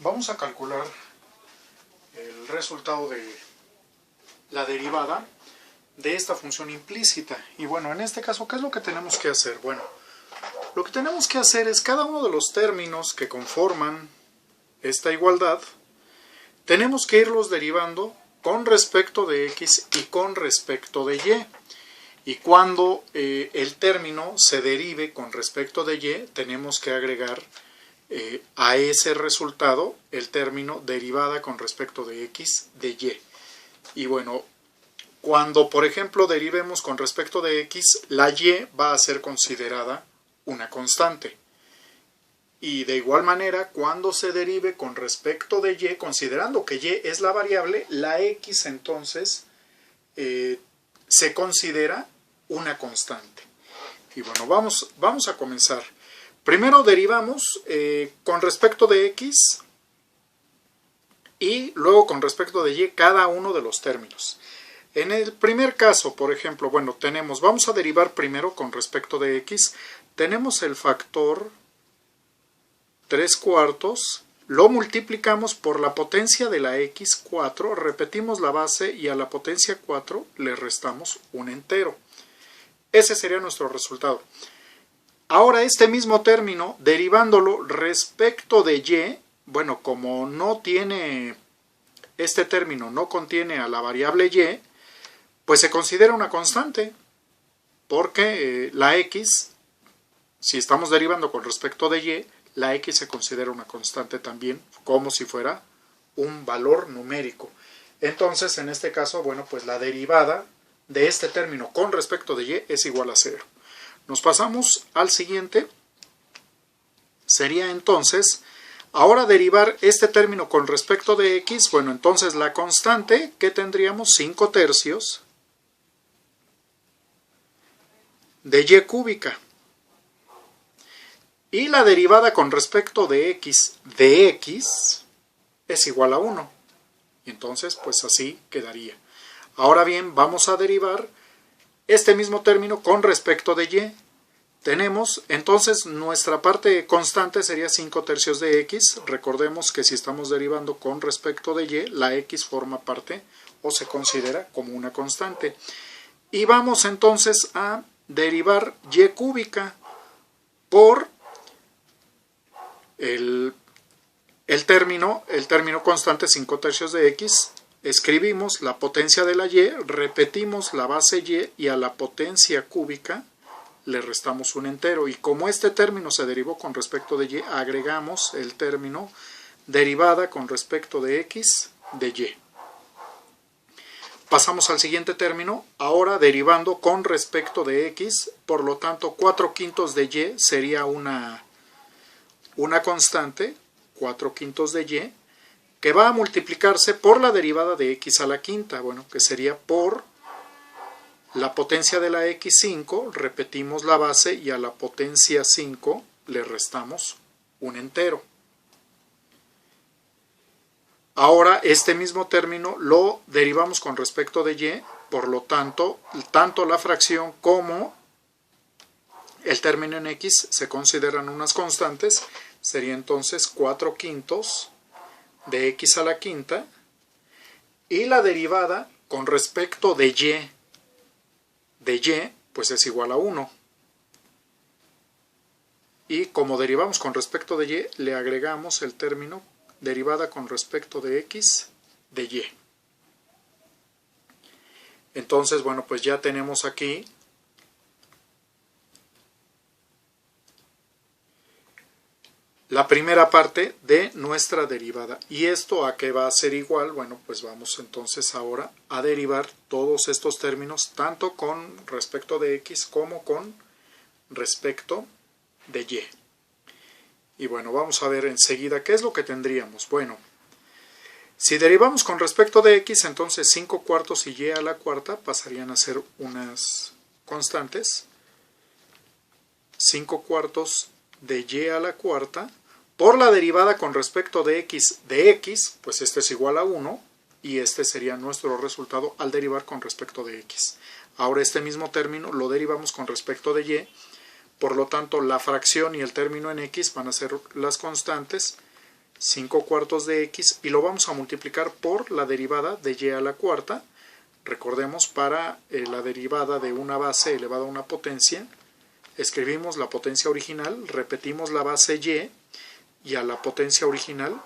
vamos a calcular el resultado de la derivada de esta función implícita. Y bueno, en este caso, ¿qué es lo que tenemos que hacer? Bueno, lo que tenemos que hacer es cada uno de los términos que conforman esta igualdad, tenemos que irlos derivando con respecto de x y con respecto de y. Y cuando el término se derive con respecto de y, tenemos que agregar a ese resultado el término derivada con respecto de x de y. Y bueno, cuando por ejemplo derivemos con respecto de x, la y va a ser considerada una constante. Y de igual manera, cuando se derive con respecto de y, considerando que y es la variable, la x entonces se considera una constante. Y bueno, vamos a comenzar. Primero derivamos con respecto de x y luego con respecto de y cada uno de los términos. En el primer caso, por ejemplo, bueno, vamos a derivar primero con respecto de x, tenemos el factor 3/4, lo multiplicamos por la potencia de la x 4, repetimos la base y a la potencia 4 le restamos un entero. Ese sería nuestro resultado. Ahora este mismo término, derivándolo respecto de y, bueno, como no tiene, este término no contiene a la variable y, pues se considera una constante, porque la x, si estamos derivando con respecto de y, la x se considera una constante también, como si fuera un valor numérico. Entonces, en este caso, bueno, pues la derivada de este término con respecto de y es igual a 0. Nos pasamos al siguiente. Sería entonces, ahora derivar este término con respecto de x, bueno, entonces la constante que tendríamos 5/3 de y cúbica. Y la derivada con respecto de x es igual a 1. Y entonces, pues así quedaría. Ahora bien, vamos a derivar este mismo término con respecto de y. Tenemos, entonces, nuestra parte constante sería 5/3 de x. Recordemos que si estamos derivando con respecto de y, la x forma parte o se considera como una constante. Y vamos entonces a derivar y cúbica por el término constante 5/3 de x, escribimos la potencia de la y, repetimos la base y a la potencia cúbica le restamos un entero. Y como este término se derivó con respecto de y, agregamos el término derivada con respecto de x de y. Pasamos al siguiente término, ahora derivando con respecto de x, por lo tanto 4/5 de y sería una constante, 4/5 de y, que va a multiplicarse por la derivada de x a la quinta, bueno, que sería por la potencia de la x5, repetimos la base y a la potencia 5 le restamos un entero. Ahora este mismo término lo derivamos con respecto de y, por lo tanto, tanto la fracción como el término en x se consideran unas constantes, sería entonces 4/5 de x a la quinta, y la derivada con respecto de y, pues es igual a 1. Y como derivamos con respecto de y, le agregamos el término derivada con respecto de x de y. Entonces, bueno, pues ya tenemos aquí la primera parte de nuestra derivada. ¿Y esto a qué va a ser igual? Bueno, pues vamos entonces ahora a derivar todos estos términos, tanto con respecto de x como con respecto de y. Y bueno, vamos a ver enseguida qué es lo que tendríamos. Bueno, si derivamos con respecto de x, entonces 5/4 y y a la cuarta pasarían a ser unas constantes. 5/4 de y a la cuarta por la derivada con respecto de x, pues este es igual a 1 y este sería nuestro resultado al derivar con respecto de x. Ahora este mismo término lo derivamos con respecto de y, por lo tanto la fracción y el término en x van a ser las constantes 5 cuartos de x y lo vamos a multiplicar por la derivada de y a la cuarta. Recordemos, para la derivada de una base elevada a una potencia, escribimos la potencia original, repetimos la base y a la potencia original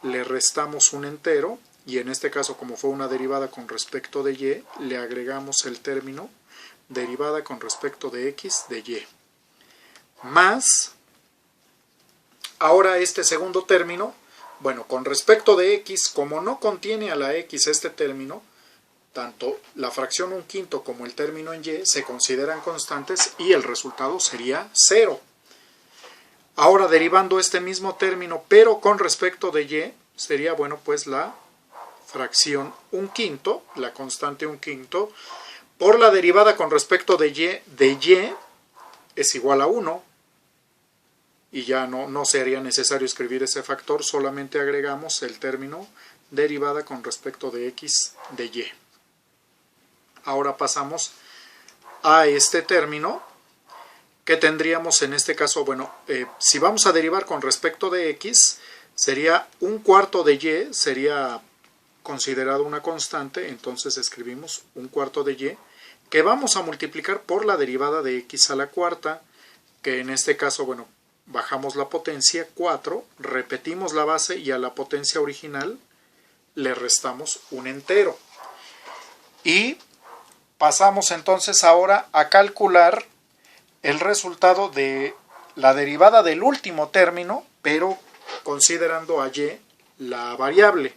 le restamos un entero, y en este caso, como fue una derivada con respecto de y, le agregamos el término derivada con respecto de x de y. Más, ahora este segundo término, bueno, con respecto de x, como no contiene a la x este término, tanto la fracción 1/5 como el término en y se consideran constantes y el resultado sería 0. Ahora, derivando este mismo término, pero con respecto de y, sería, bueno, pues la fracción 1/5, la constante 1/5, por la derivada con respecto de y es igual a 1. Y ya no sería necesario escribir ese factor, solamente agregamos el término derivada con respecto de x de y. Ahora pasamos a este término, que tendríamos en este caso, bueno, si vamos a derivar con respecto de x, sería 1/4 de y, sería considerado una constante, entonces escribimos 1/4 de y, que vamos a multiplicar por la derivada de x a la cuarta, que en este caso, bueno, bajamos la potencia, 4, repetimos la base y a la potencia original le restamos un entero. Y pasamos entonces ahora a calcular el resultado de la derivada del último término, pero considerando a y la variable.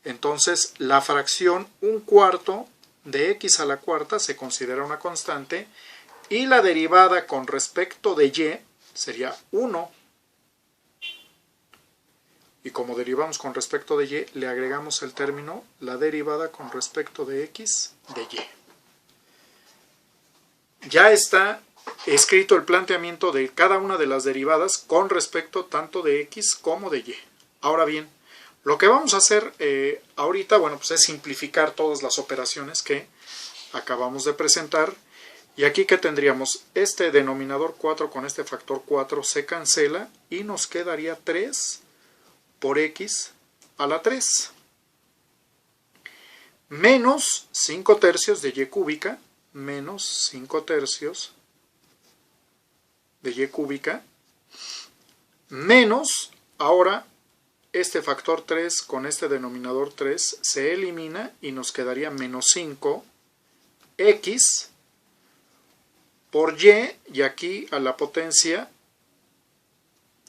Entonces, la fracción 1/4 de x a la cuarta se considera una constante y la derivada con respecto de y sería 1. Y como derivamos con respecto de y, le agregamos el término la derivada con respecto de x de y. Ya está escrito el planteamiento de cada una de las derivadas con respecto tanto de x como de y. Ahora bien, lo que vamos a hacer ahorita, bueno, pues es simplificar todas las operaciones que acabamos de presentar. Y aquí, ¿qué tendríamos? Este denominador 4 con este factor 4 se cancela y nos quedaría 3 por x a la 3. Menos 5 tercios de y cúbica, menos 5 tercios de y cúbica, menos, ahora, este factor 3 con este denominador 3 se elimina y nos quedaría menos 5x por y aquí a la potencia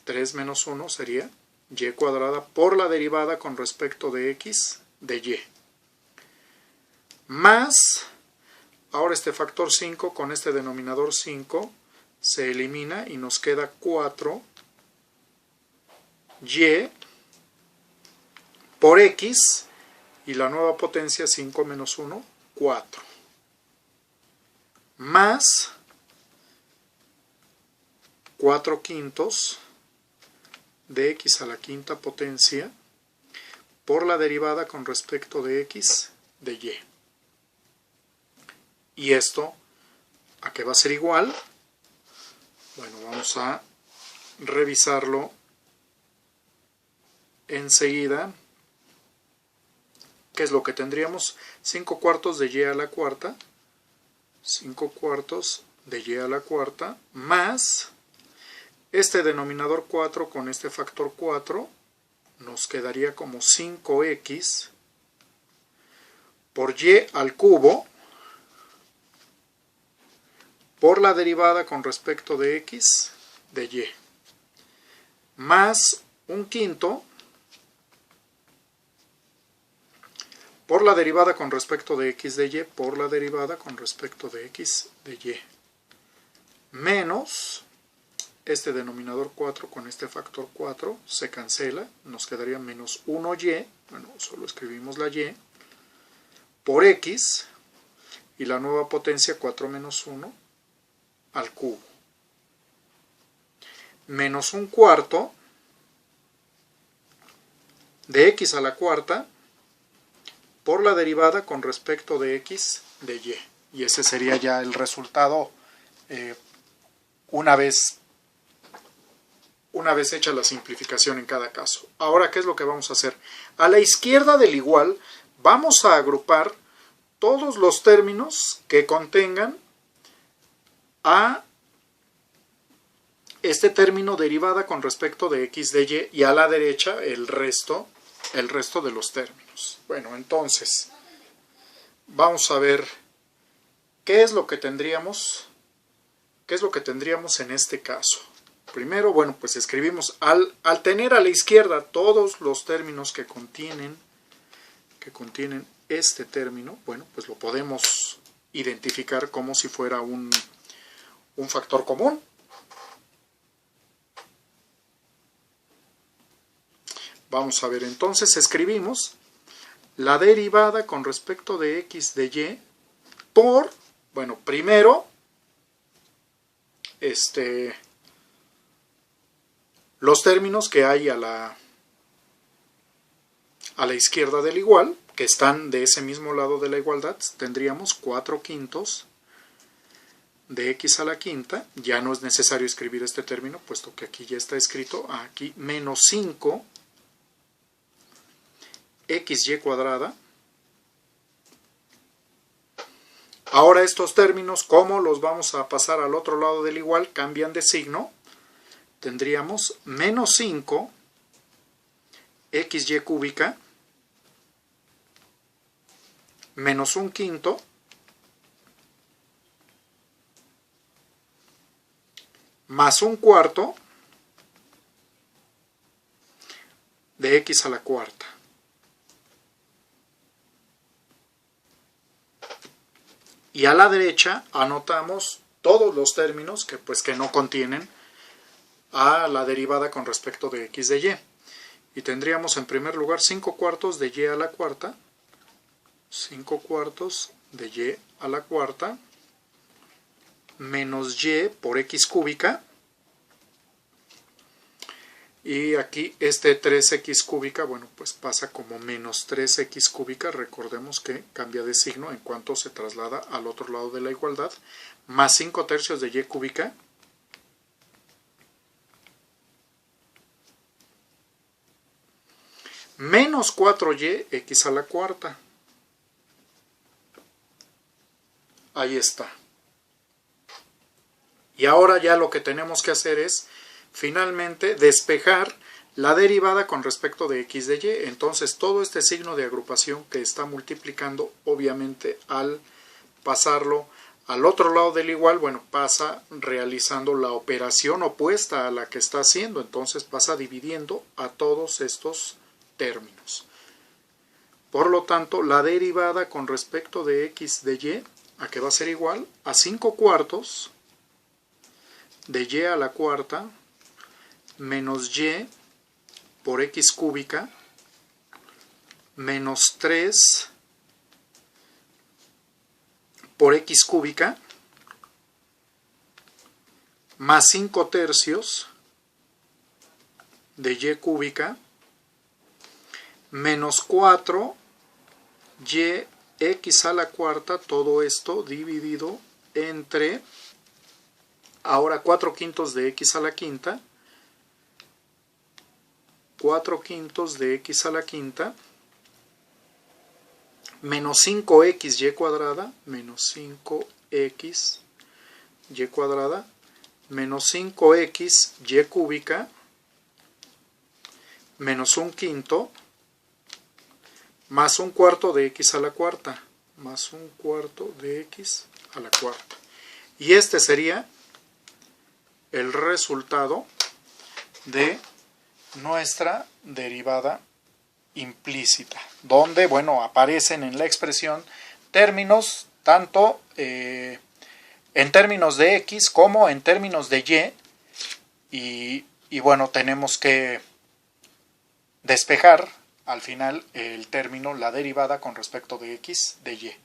3 menos 1 sería y cuadrada por la derivada con respecto de x de y. Más, ahora este factor 5 con este denominador 5 se elimina y nos queda 4y por x y la nueva potencia 5 menos 1, 4. Más 4/5 de x a la quinta potencia por la derivada con respecto de x de y. ¿Y esto a qué va a ser igual? Bueno, vamos a revisarlo enseguida. ¿Qué es lo que tendríamos? 5 cuartos de y a la cuarta. 5 cuartos de y a la cuarta más este denominador 4 con este factor 4 nos quedaría como 5x por y al cubo por la derivada con respecto de x de y más 1/5 por la derivada con respecto de x de y por la derivada con respecto de x de y menos este denominador 4 con este factor 4 se cancela, nos quedaría menos 1y, bueno, solo escribimos la y, por x y la nueva potencia 4 menos 1 al cubo. Menos 1/4 de x a la cuarta por la derivada con respecto de x de y. Y ese sería ya el resultado una vez una vez hecha la simplificación en cada caso. Ahora, ¿qué es lo que vamos a hacer? A la izquierda del igual vamos a agrupar todos los términos que contengan a este término derivada con respecto de x de y a la derecha el resto de los términos. Bueno, entonces vamos a ver qué es lo que tendríamos en este caso. Primero, bueno, pues escribimos al tener a la izquierda todos los términos que contienen este término, bueno, pues lo podemos identificar como si fuera un factor común. Vamos a ver, entonces escribimos la derivada con respecto de x de y por, bueno, primero, los términos que hay a la izquierda del igual, que están de ese mismo lado de la igualdad, tendríamos 4/5 de x a la quinta. Ya no es necesario escribir este término, puesto que aquí ya está escrito, aquí menos 5 xy cuadrada. Ahora estos términos, ¿cómo los vamos a pasar al otro lado del igual? Cambian de signo. Tendríamos menos 5 xy cúbica menos 1/5 más 1/4 de x a la cuarta. Y a la derecha anotamos todos los términos que no contienen a la derivada con respecto de x de y. Y tendríamos en primer lugar 5/4 de y a la cuarta, 5/4 de y a la cuarta, menos y por x cúbica. Y aquí este 3x cúbica, bueno, pues pasa como menos 3x cúbica. Recordemos que cambia de signo en cuanto se traslada al otro lado de la igualdad. Más 5/3 de y cúbica. Menos 4y x a la cuarta. Ahí está. Y ahora ya lo que tenemos que hacer es finalmente despejar la derivada con respecto de x de y. Entonces todo este signo de agrupación que está multiplicando, obviamente al pasarlo al otro lado del igual, bueno, pasa realizando la operación opuesta a la que está haciendo. Entonces pasa dividiendo a todos estos términos. Por lo tanto, la derivada con respecto de x de y, ¿a qué va a ser igual? A 5/4 de y a la cuarta menos y por x cúbica menos 3 por x cúbica más 5/3 de y cúbica menos 4 y x a la cuarta, todo esto dividido entre ahora 4/5 de x a la quinta, 4/5 de x a la quinta, menos 5xy cuadrada, menos 5xy cuadrada, menos 5xy cúbica, menos 1/5, más 1/4 de x a la cuarta, más 1/4 de x a la cuarta. Y este sería el resultado de nuestra derivada implícita, donde, bueno, aparecen en la expresión términos tanto en términos de x como en términos de y bueno, tenemos que despejar al final el término, la derivada con respecto de x de y.